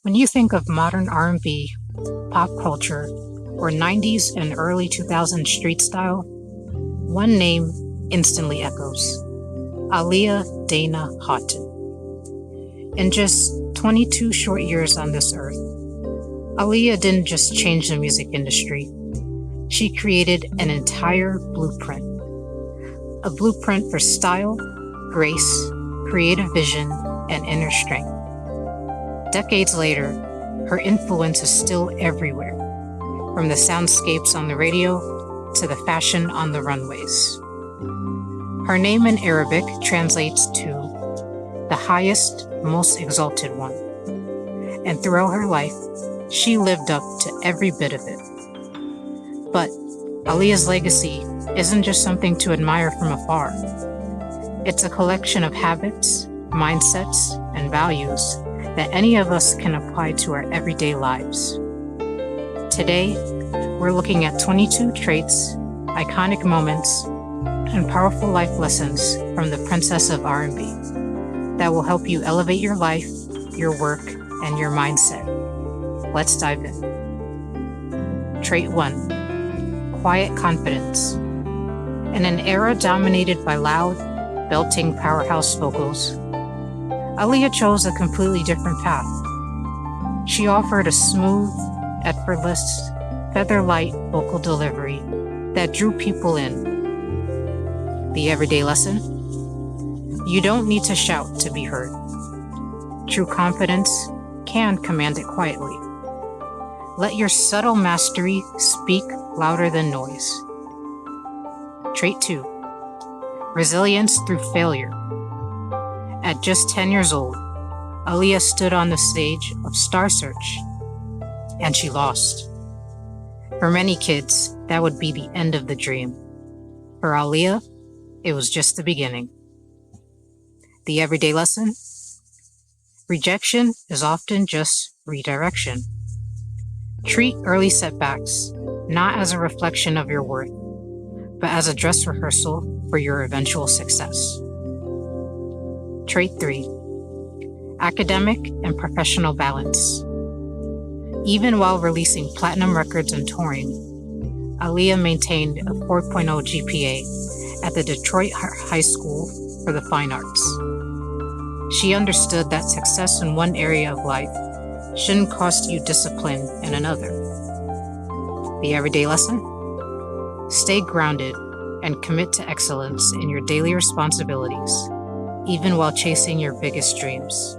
When you think of modern R&B, pop culture, or 90s and early 2000s street style, one name instantly echoes: Aaliyah Dana Haughton. In just 22 short years on this earth, Aaliyah didn't just change the music industry. She created an entire blueprint. A blueprint for style, grace, creative vision, and inner strength. Decades later, her influence is still everywhere, from the soundscapes on the radio to the fashion on the runways. Her name in Arabic translates to the highest, most exalted one. And throughout her life, she lived up to every bit of it. But Aaliyah's legacy isn't just something to admire from afar. It's a collection of habits, mindsets, and values that any of us can apply to our everyday lives. Today, we're looking at 22 traits, iconic moments, and powerful life lessons from the Princess of R&B that will help you elevate your life, your work, and your mindset. Let's dive in. Trait 1: quiet confidence. In an era dominated by loud, belting powerhouse vocals, Aaliyah chose a completely different path. She offered a smooth, effortless, feather-light vocal delivery that drew people in. The everyday lesson: you don't need to shout to be heard. True confidence can command it quietly. Let your subtle mastery speak louder than noise. Trait 2: resilience through failure. At just 10 years old, Aaliyah stood on the stage of Star Search, and she lost. For many kids, that would be the end of the dream. For Aaliyah, it was just the beginning. The everyday lesson: rejection is often just redirection. Treat early setbacks not as a reflection of your worth, but as a dress rehearsal for your eventual success. Trait 3: academic and professional balance. Even while releasing platinum records and touring, Aaliyah maintained a 4.0 GPA at the Detroit High School for the Fine Arts. She understood that success in one area of life shouldn't cost you discipline in another. The everyday lesson: stay grounded and commit to excellence in your daily responsibilities, even while chasing your biggest dreams.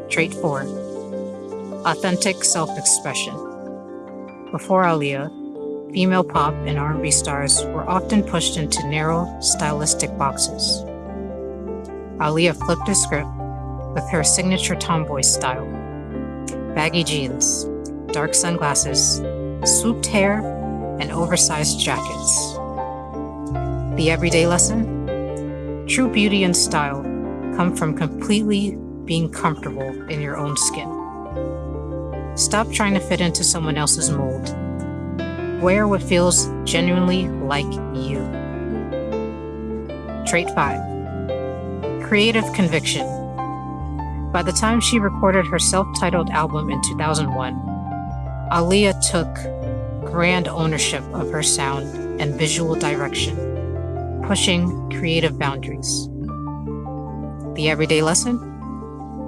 Trait 4: authentic self-expression. Before Aaliyah, female pop and R&B stars were often pushed into narrow, stylistic boxes. Aaliyah flipped the script with her signature tomboy style. Baggy jeans, dark sunglasses, swooped hair, and oversized jackets. The everyday lesson: true beauty and style come from completely being comfortable in your own skin. Stop trying to fit into someone else's mold. Wear what feels genuinely like you. Trait 5: creative conviction. By the time she recorded her self-titled album in 2001, Aaliyah took grand ownership of her sound and visual direction, pushing creative boundaries. The everyday lesson: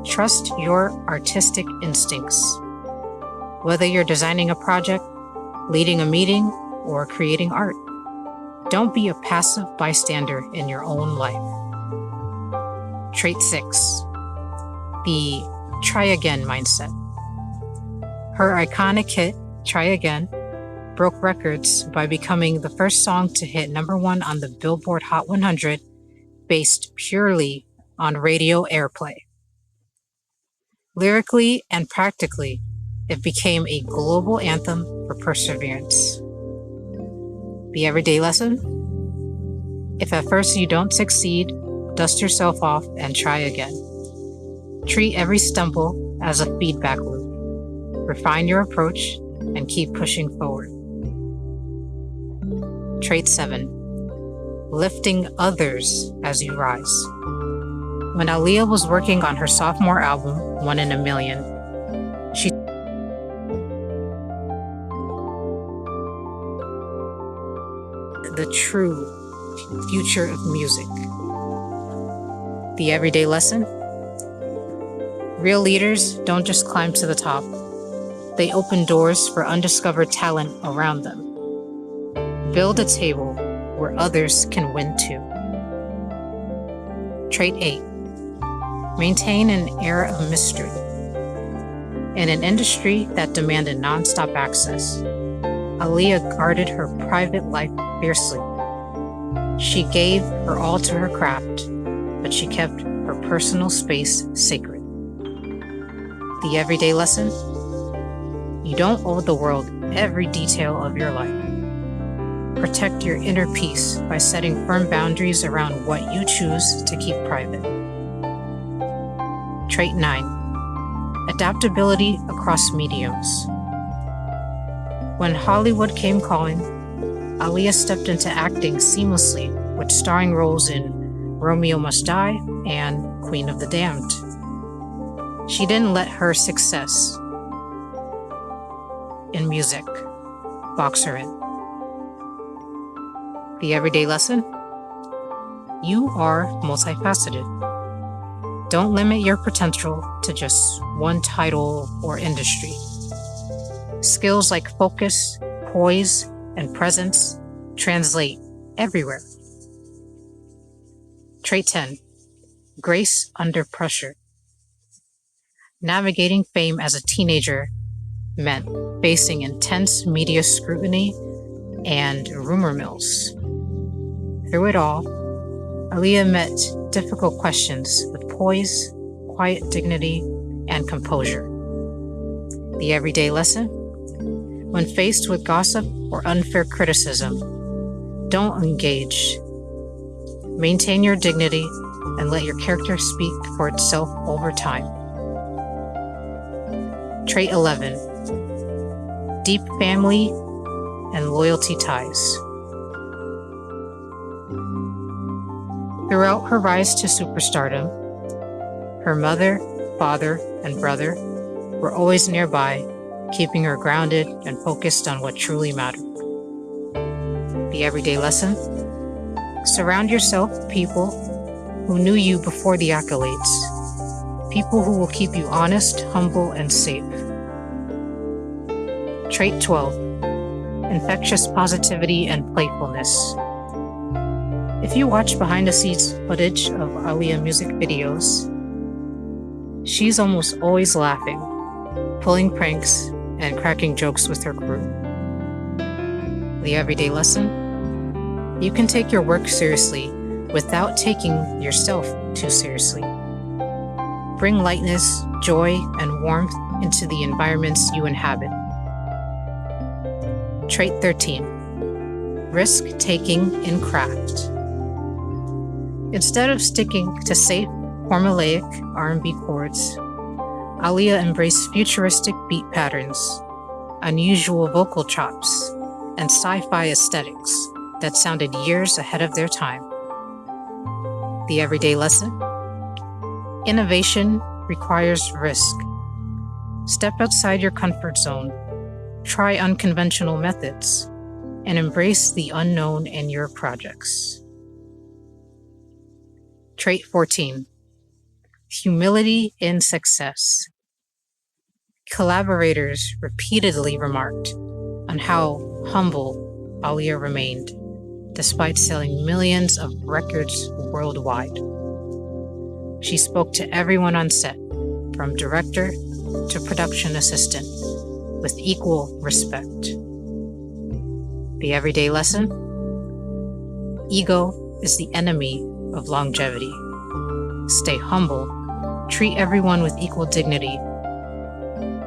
trust your artistic instincts. Whether you're designing a project, leading a meeting, or creating art, don't be a passive bystander in your own life. Trait 6: the try again mindset. Her iconic hit, Try Again, broke records by becoming the first song to hit #1 on the Billboard Hot 100 based purely on radio airplay. Lyrically and practically, it became a global anthem for perseverance. The everyday lesson: if at first you don't succeed, dust yourself off and try again. Treat every stumble as a feedback loop. Refine your approach and keep pushing forward. Trait 7: lifting others as you rise. When Aaliyah was working on her sophomore album, One in a Million, the true future of music. The everyday lesson: real leaders don't just climb to the top, they open doors for undiscovered talent around them. Build a table where others can win too. Trait 8. Maintain an air of mystery. In an industry that demanded nonstop access, Aaliyah guarded her private life fiercely. She gave her all to her craft, but she kept her personal space sacred. The everyday lesson: you don't owe the world every detail of your life. Protect your inner peace by setting firm boundaries around what you choose to keep private. Trait 9. Adaptability across mediums. When Hollywood came calling, Aaliyah stepped into acting seamlessly with starring roles in Romeo Must Die and Queen of the Damned. She didn't let her success in music box her in. The everyday lesson: you are multifaceted. Don't limit your potential to just one title or industry. Skills like focus, poise, and presence translate everywhere. Trait 10. Grace under pressure. Navigating fame as a teenager meant facing intense media scrutiny and rumor mills. Through it all, Aaliyah met difficult questions with poise, quiet dignity, and composure. The everyday lesson: when faced with gossip or unfair criticism, don't engage. Maintain your dignity and let your character speak for itself over time. Trait 11. Deep family and loyalty ties. Throughout her rise to superstardom, her mother, father, and brother were always nearby, keeping her grounded and focused on what truly mattered. The everyday lesson: surround yourself with people who knew you before the accolades, people who will keep you honest, humble, and safe. Trait 12. Infectious positivity and playfulness. If you watch behind-the-scenes footage of Aaliyah music videos, she's almost always laughing, pulling pranks, and cracking jokes with her crew. The everyday lesson: you can take your work seriously without taking yourself too seriously. Bring lightness, joy, and warmth into the environments you inhabit. Trait 13. Risk-taking in craft. Instead of sticking to safe, formulaic R&B chords, Aaliyah embraced futuristic beat patterns, unusual vocal chops, and sci-fi aesthetics that sounded years ahead of their time. The everyday lesson: innovation requires risk. Step outside your comfort zone, try unconventional methods, and embrace the unknown in your projects. Trait 14. Humility in success. Collaborators repeatedly remarked on how humble Aaliyah remained, despite selling millions of records worldwide. She spoke to everyone on set, from director to production assistant, with equal respect. The everyday lesson: ego is the enemy of longevity. Stay humble, treat everyone with equal dignity,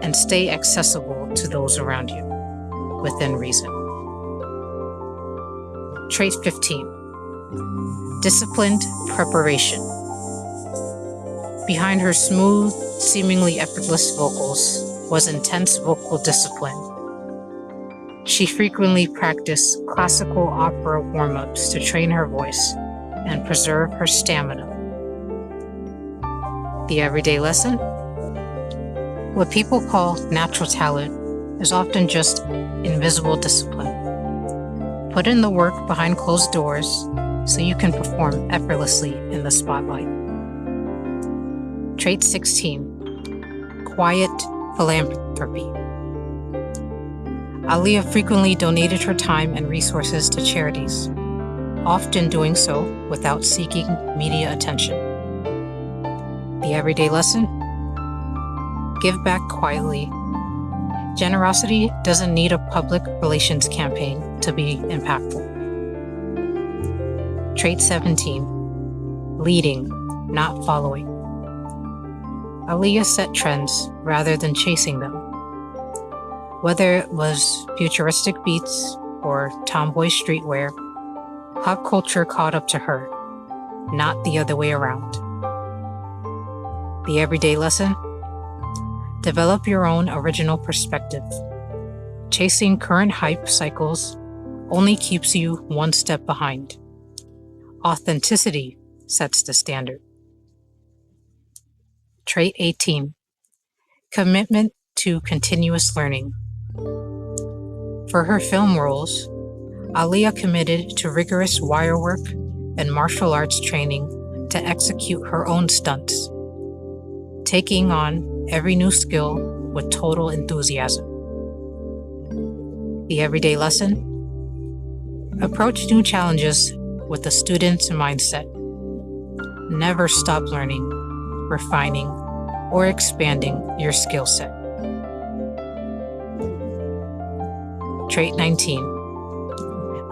and stay accessible to those around you, within reason. Trait 15. Disciplined preparation. Behind her smooth, seemingly effortless vocals was intense vocal discipline. She frequently practiced classical opera warm-ups to train her voice and preserve her stamina. The everyday lesson: what people call natural talent is often just invisible discipline. Put in the work behind closed doors so you can perform effortlessly in the spotlight. Trait 16. Quiet philanthropy. Aaliyah frequently donated her time and resources to charities, often doing so without seeking media attention. The everyday lesson? Give back quietly. Generosity doesn't need a public relations campaign to be impactful. Trait 17. Leading, not following. Aaliyah set trends rather than chasing them. Whether it was futuristic beats or tomboy streetwear, pop culture caught up to her, not the other way around. The everyday lesson? Develop your own original perspective. Chasing current hype cycles only keeps you one step behind. Authenticity sets the standard. Trait 18. Commitment to continuous learning. For her film roles, Aaliyah committed to rigorous wire work and martial arts training to execute her own stunts, taking on every new skill with total enthusiasm. The everyday lesson? Approach new challenges with a student's mindset. Never stop learning, refining, or expanding your skill set. Trait 19.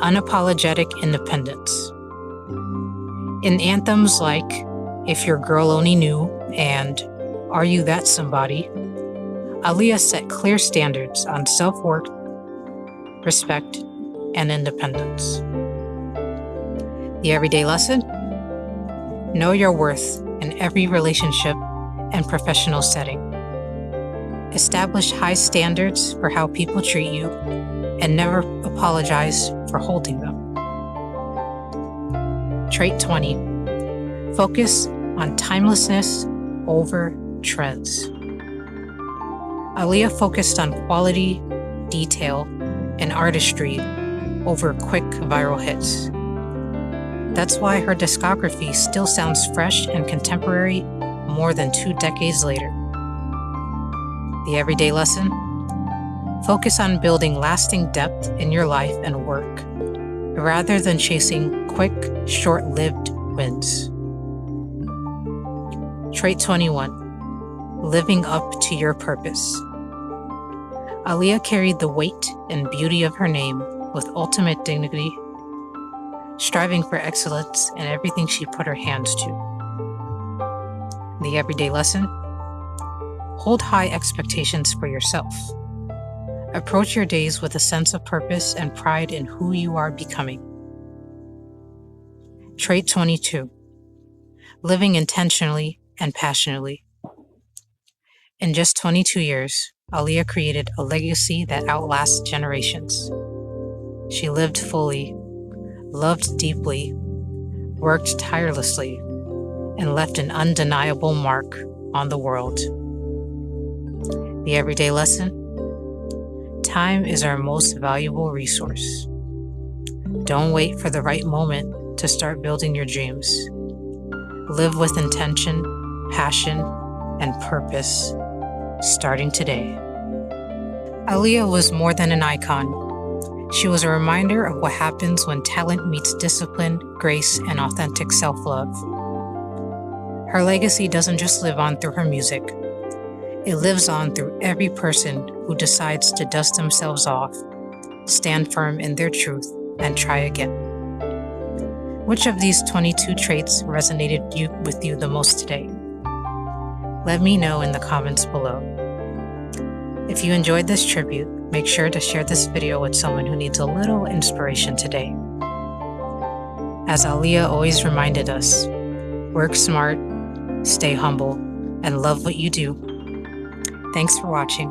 Unapologetic independence. In anthems like If Your Girl Only Knew and Are You That Somebody, Aaliyah set clear standards on self-worth, respect, and independence. The everyday lesson? Know your worth in every relationship and professional setting. Establish high standards for how people treat you and never apologize for holding them. Trait 20. Focus on timelessness over trends. Aaliyah focused on quality, detail, and artistry over quick viral hits. That's why her discography still sounds fresh and contemporary more than 2 decades later. The everyday lesson? Focus on building lasting depth in your life and work, rather than chasing quick, short-lived wins. Trait 21. Living up to your purpose. Aaliyah carried the weight and beauty of her name with ultimate dignity, striving for excellence in everything she put her hands to. The everyday lesson? Hold high expectations for yourself. Approach your days with a sense of purpose and pride in who you are becoming. Trait 22. Living intentionally and passionately. In just 22 years, Aaliyah created a legacy that outlasts generations. She lived fully, loved deeply, worked tirelessly, and left an undeniable mark on the world. The everyday lesson? Time is our most valuable resource. Don't wait for the right moment to start building your dreams. Live with intention, passion, and purpose, starting today. Aaliyah was more than an icon. She was a reminder of what happens when talent meets discipline, grace, and authentic self-love. Her legacy doesn't just live on through her music. It lives on through every person who decides to dust themselves off, stand firm in their truth, and try again. Which of these 22 traits resonated with you the most today? Let me know in the comments below. If you enjoyed this tribute, make sure to share this video with someone who needs a little inspiration today. As Aaliyah always reminded us, work smart, stay humble, and love what you do. Thanks for watching.